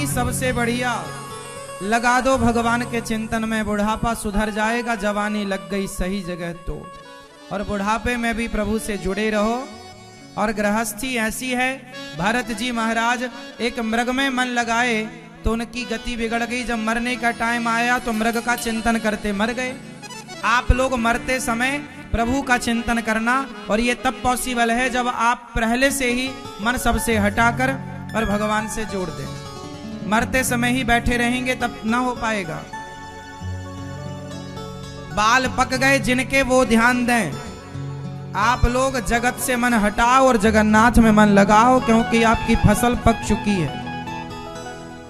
सबसे बढ़िया। लगा दो भगवान के चिंतन में, बुढ़ापा सुधर जाएगा, जवानी लग गई सही जगह तो। और बुढ़ापे में भी प्रभु से जुड़े रहो। और गृहस्थी ऐसी है, भरत जी महाराज एक मृग में मन लगाए तो उनकी गति बिगड़ गई। जब मरने का टाइम आया तो मृग का चिंतन करते मर गए। आप लोग मरते समय प्रभु का चिंतन करना, और ये तब पॉसिबल है जब आप पहले से ही मन सबसे हटाकर और भगवान से जोड़ दें। मरते समय ही बैठे रहेंगे तब ना हो पाएगा। बाल पक गए जिनके वो ध्यान दें। आप लोग जगत से मन हटाओ और जगन्नाथ में मन लगाओ, क्योंकि आपकी फसल पक चुकी है।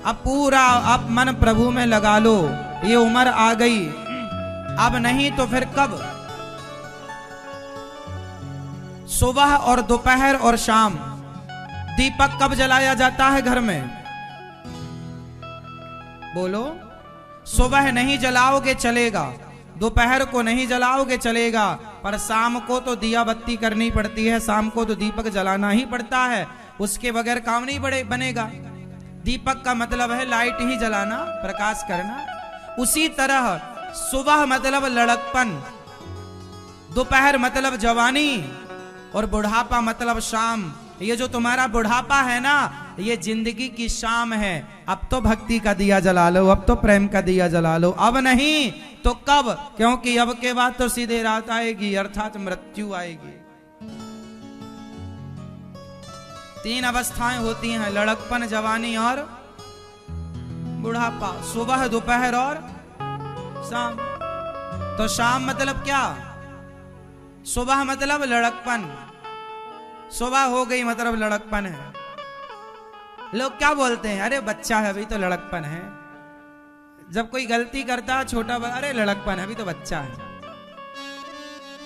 अब पूरा आप मन प्रभु में लगा लो। ये उम्र आ गई, अब नहीं तो फिर कब? सुबह और दोपहर और शाम दीपक कब जलाया जाता है घर में? बोलो। सुबह नहीं जलाओगे चलेगा, दोपहर को नहीं जलाओगे चलेगा, पर शाम को तो दिया बत्ती करनी पड़ती है। शाम को तो दीपक जलाना ही पड़ता है, उसके बगैर काम नहीं बनेगा। दीपक का मतलब है लाइट ही जलाना, प्रकाश करना। उसी तरह सुबह मतलब लड़कपन, दोपहर मतलब जवानी, और बुढ़ापा मतलब शाम। ये जो तुम्हारा बुढ़ापा है ना, ये जिंदगी की शाम है। अब तो भक्ति का दिया जला लो, अब तो प्रेम का दिया जला लो। अब नहीं तो कब? क्योंकि अब के बाद तो सीधे रात आएगी, अर्थात मृत्यु आएगी। 3 अवस्थाएं होती हैं, लड़कपन, जवानी और बुढ़ापा। सुबह, दोपहर और शाम। तो शाम मतलब क्या? सुबह मतलब लड़कपन, सुबह हो गई मतलब लड़कपन है। लोग क्या बोलते हैं? अरे बच्चा है अभी तो लड़कपन है। जब कोई गलती करता है छोटा, अरे लड़कपन है अभी तो बच्चा है।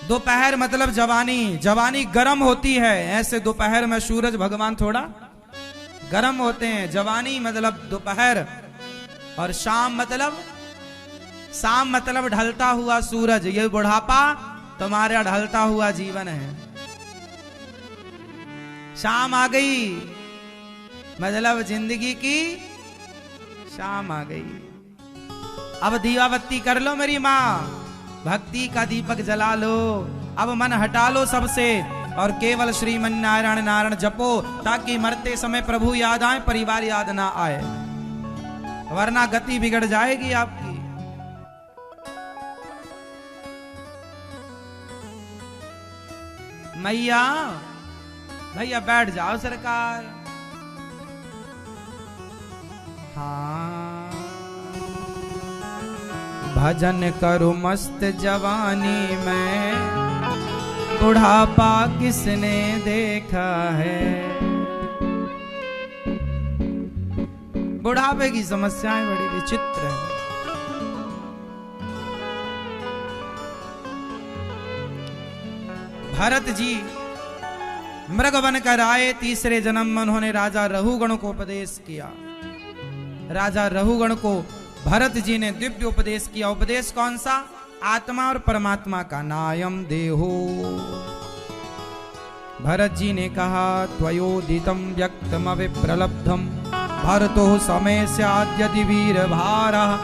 दोपहर मतलब जवानी, जवानी गर्म होती है। ऐसे दोपहर में सूरज भगवान थोड़ा गर्म होते हैं। जवानी मतलब दोपहर। और शाम मतलब ढलता हुआ सूरज। ये बुढ़ापा तुम्हारा ढलता हुआ जीवन है। शाम आ गई मतलब जिंदगी की शाम आ गई। अब दिया बत्ती कर लो मेरी माँ, भक्ति का दीपक जला लो। अब मन हटा लो सबसे और केवल श्रीमन नारायण नारायण जपो, ताकि मरते समय प्रभु याद आए, परिवार याद ना आए, वरना गति बिगड़ जाएगी आपकी। मैया भैया बैठ जाओ सरकार। हाँ, भजन करो मस्त जवानी में, बुढ़ापा किसने देखा है। बुढ़ापे की समस्याएं बड़ी विचित्र हैं। भरत जी मृग बनकर आए। तीसरे जन्म में उन्होंने राजा रहुगण को उपदेश किया। राजा रहुगण को भरत जी ने दिव्य उपदेश किया। उपदेश कौन सा? आत्मा और परमात्मा का। नायम देहो। भरत जी ने कहा, त्वयोदितम व्यक्तम अविप्रलब्धम भरतो समय स्याद्यदि वीर भारः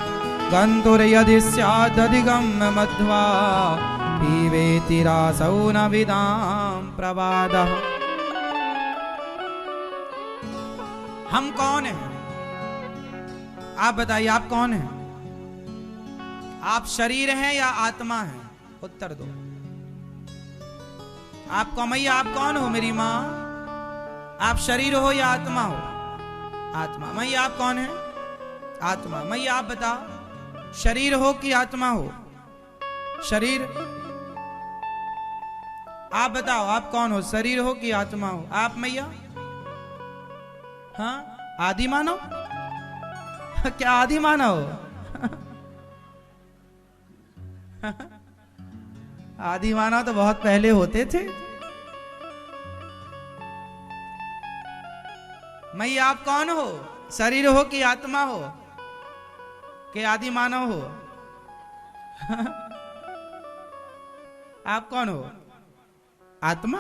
गंतुर यदि स्यादधिगम मध्वा पीवेति रासौ न विदाम प्रवादः। हम कौन हैं? आप बताइए, आप कौन हैं? आप शरीर हैं या आत्मा हैं? उत्तर दो। आप कौन? मैया आप कौन हो मेरी माँ? आप शरीर हो या आत्मा हो? आत्मा। मैया आप कौन है? आत्मा। मैया आप बताओ, शरीर हो कि आत्मा हो? शरीर। आप बताओ आप कौन हो, शरीर हो कि आत्मा हो? आप मैया? हाँ, आदि मानव? क्या आदि मानव? आदि मानव तो बहुत पहले होते थे। मैया आप कौन हो? शरीर हो कि आत्मा हो कि आदि मानव हो? आप कौन हो? आत्मा।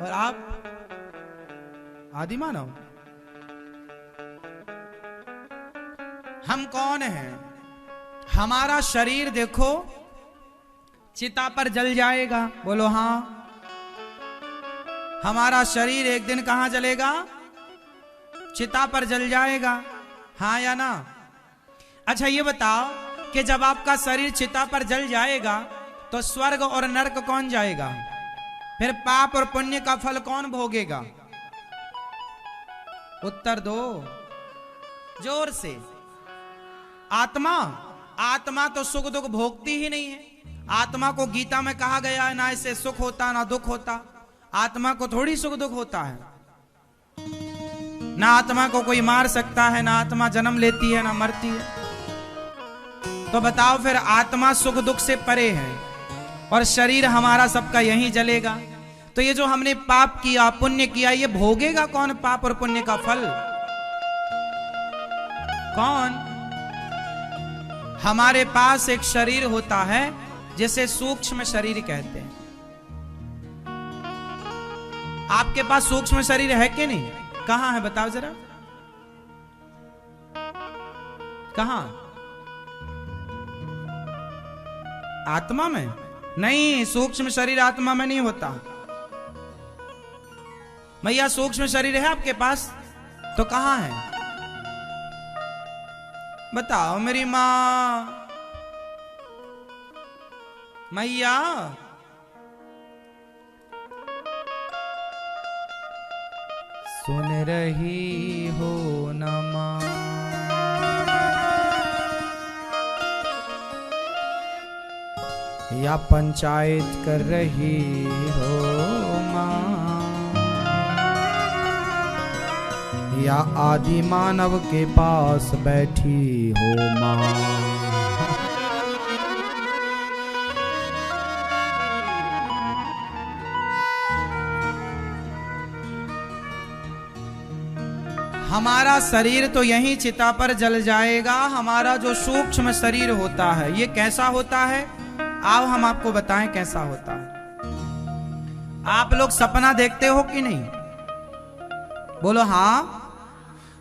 और आप? आदि मानव। हम कौन हैं? हमारा शरीर देखो चिता पर जल जाएगा, बोलो हां। हमारा शरीर एक दिन कहां जलेगा? चिता पर जल जाएगा, हां या ना? अच्छा ये बताओ कि जब आपका शरीर चिता पर जल जाएगा तो स्वर्ग और नरक कौन जाएगा? फिर पाप और पुण्य का फल कौन भोगेगा? उत्तर दो जोर से। आत्मा। आत्मा तो सुख दुख भोगती ही नहीं है। आत्मा को गीता में कहा गया है ना इससे सुख होता ना दुख होता। आत्मा को थोड़ी सुख दुख होता है। ना आत्मा को कोई मार सकता है, ना आत्मा जन्म लेती है ना मरती है। तो बताओ फिर आत्मा सुख दुख से परे है और शरीर हमारा सबका यहीं जलेगा। तो ये जो हमने पाप किया पुण्य किया ये भोगेगा कौन? पाप और पुण्य का फल कौन? हमारे पास एक शरीर होता है जिसे सूक्ष्म शरीर कहते हैं। आपके पास सूक्ष्म शरीर है कि नहीं? कहां है बताओ जरा, कहां? आत्मा में नहीं, सूक्ष्म शरीर आत्मा में नहीं होता। भैया सूक्ष्म शरीर है आपके पास तो कहां है? बताओ मेरी मां, मैया। सुन रही हो न मां, या पंचायत कर रही हो मां, या आदि मानव के पास बैठी हो मां। हमारा शरीर तो यहीं चिता पर जल जाएगा। हमारा जो सूक्ष्म शरीर होता है ये कैसा होता है? आओ हम आपको बताएं कैसा होता है। आप लोग सपना देखते हो कि नहीं? बोलो हां।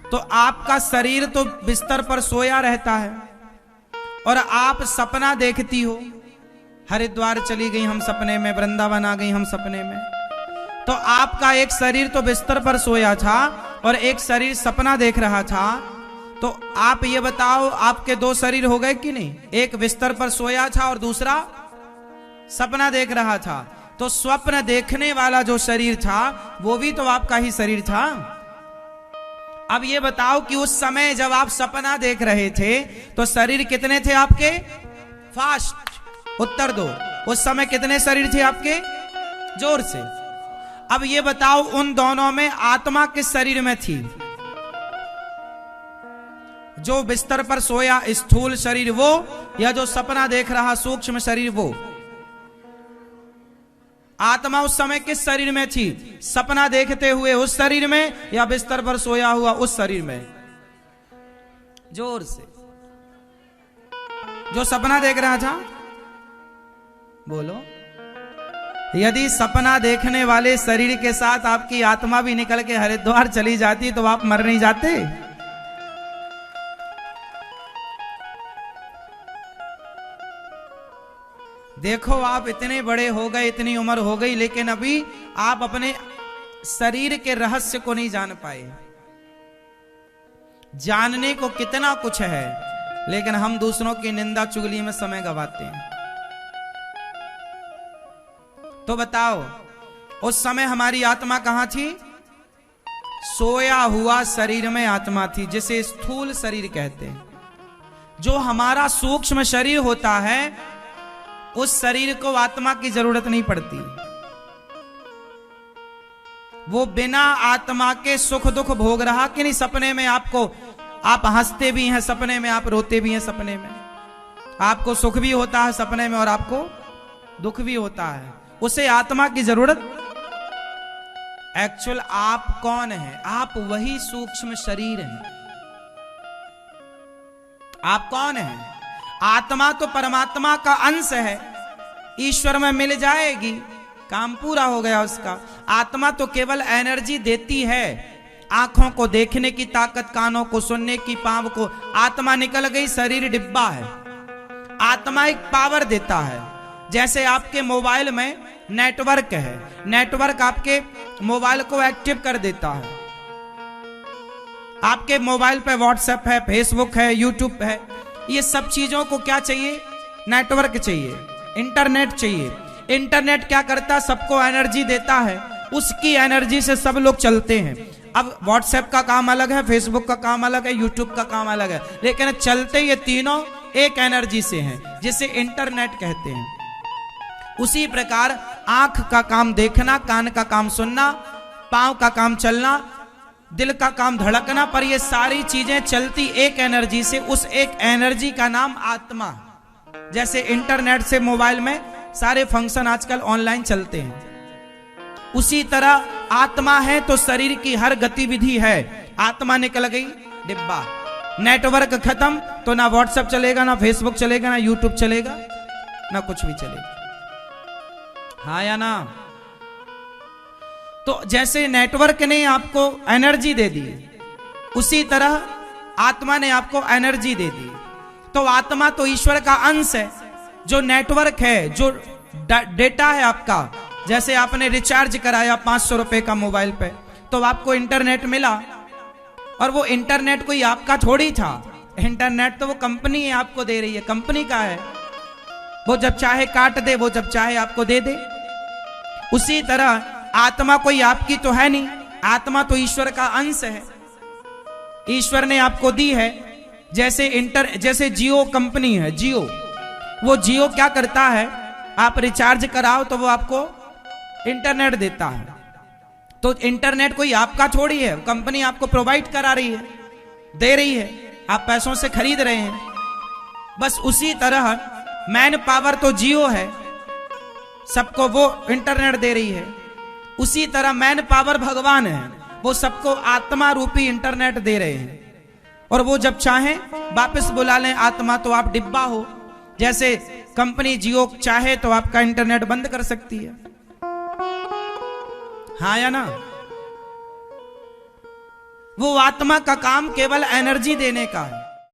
तो आपका शरीर तो बिस्तर पर सोया रहता है और आप सपना देखती हो। हरिद्वार चली गई हम सपने में, वृंदावन आ गई हम सपने में। तो आपका एक शरीर तो बिस्तर पर सोया था और एक शरीर सपना देख रहा था। तो आप ये बताओ आपके दो शरीर हो गए कि नहीं? एक बिस्तर पर सोया था और दूसरा सपना देख रहा था। तो स्वप्न देखने वाला जो शरीर था वो भी तो आपका ही शरीर था। अब ये बताओ कि उस समय जब आप सपना देख रहे थे तो शरीर कितने थे आपके? फास्ट उत्तर दो। उस समय कितने शरीर थे आपके? जोर से। अब ये बताओ उन दोनों में आत्मा किस शरीर में थी? जो बिस्तर पर सोया स्थूल शरीर वो, या जो सपना देख रहा सूक्ष्म शरीर वो? आत्मा उस समय किस शरीर में थी? सपना देखते हुए उस शरीर में या बिस्तर पर सोया हुआ उस शरीर में? जोर से। जो सपना देख रहा था बोलो। यदि सपना देखने वाले शरीर के साथ आपकी आत्मा भी निकल के हरिद्वार चली जाती तो आप मर नहीं जाते? देखो आप इतने बड़े हो गए, इतनी उम्र हो गई, लेकिन अभी आप अपने शरीर के रहस्य को नहीं जान पाए। जानने को कितना कुछ है, लेकिन हम दूसरों की निंदा चुगली में समय गवाते हैं। तो बताओ उस समय हमारी आत्मा कहां थी? सोया हुआ शरीर में आत्मा थी, जिसे स्थूल शरीर कहते हैं। जो हमारा सूक्ष्म शरीर होता है उस शरीर को आत्मा की जरूरत नहीं पड़ती। वो बिना आत्मा के सुख दुख भोग रहा कि नहीं? सपने में आपको, आप हंसते भी हैं सपने में, आप रोते भी हैं सपने में, आपको सुख भी होता है सपने में और आपको दुख भी होता है। उसे आत्मा की जरूरत? एक्चुअल आप कौन है? आप वही सूक्ष्म शरीर हैं। आप कौन है? आत्मा तो परमात्मा का अंश है, ईश्वर में मिल जाएगी, काम पूरा हो गया उसका। आत्मा तो केवल एनर्जी देती है, आंखों को देखने की ताकत, कानों को सुनने की, पांव को, आत्मा निकल गई, शरीर डिब्बा है। आत्मा एक पावर देता है। जैसे आपके मोबाइल में नेटवर्क है, नेटवर्क आपके मोबाइल को एक्टिव कर देता है। आपके मोबाइल पे व्हाट्सएप है, फेसबुक है, यूट्यूब है, ये सब चीजों को क्या चाहिए? नेटवर्क चाहिए, इंटरनेट चाहिए। इंटरनेट क्या करता? सबको एनर्जी देता है, उसकी एनर्जी से सब लोग चलते हैं। अब व्हाट्सएप का काम अलग है, फेसबुक का काम अलग है, यूट्यूब का काम अलग है, लेकिन चलते ये तीनों एक एनर्जी से हैं, जिसे इंटरनेट कहते हैं। उसी प्रकार आंख का काम देखना, कान का काम सुनना, पांव का काम चलना, दिल का काम धड़कना, पर ये सारी चीजें चलती एक एनर्जी से। उस एक एनर्जी का नाम आत्मा। जैसे इंटरनेट से मोबाइल में सारे फंक्शन आजकल ऑनलाइन चलते हैं, उसी तरह आत्मा है तो शरीर की हर गतिविधि है। आत्मा निकल गई डिब्बा, नेटवर्क खत्म तो ना व्हाट्सएप चलेगा, ना फेसबुक चलेगा, ना यूट्यूब चलेगा, ना कुछ भी चलेगा। हाँ या ना? तो जैसे नेटवर्क ने आपको एनर्जी दे दी, उसी तरह आत्मा ने आपको एनर्जी दे दी। तो आत्मा तो ईश्वर का अंश है। जो नेटवर्क है, जो डेटा है आपका, जैसे आपने रिचार्ज कराया 500 रुपए का मोबाइल पे, तो आपको इंटरनेट मिला, और वो इंटरनेट कोई आपका थोड़ी था। इंटरनेट तो वो कंपनी है, आपको दे रही है, कंपनी का है। वो जब चाहे काट दे, वो जब चाहे आपको दे दे। उसी तरह आत्मा कोई आपकी तो है नहीं, आत्मा तो ईश्वर का अंश है, ईश्वर ने आपको दी है। जैसे जियो कंपनी है, जियो, वो जियो क्या करता है? आप रिचार्ज कराओ तो वो आपको इंटरनेट देता है। तो इंटरनेट कोई आपका थोड़ी है, कंपनी आपको प्रोवाइड करा रही है, दे रही है, आप पैसों से खरीद रहे हैं। बस उसी तरह मैन पावर तो जियो है, सबको वो इंटरनेट दे रही है। उसी तरह मैन पावर भगवान है, वो सबको आत्मा रूपी इंटरनेट दे रहे हैं। और वो जब चाहें वापस बुला लें आत्मा, तो आप डिब्बा हो। जैसे कंपनी जियो चाहे तो आपका इंटरनेट बंद कर सकती है। हाँ या ना? वो आत्मा का काम केवल एनर्जी देने का है।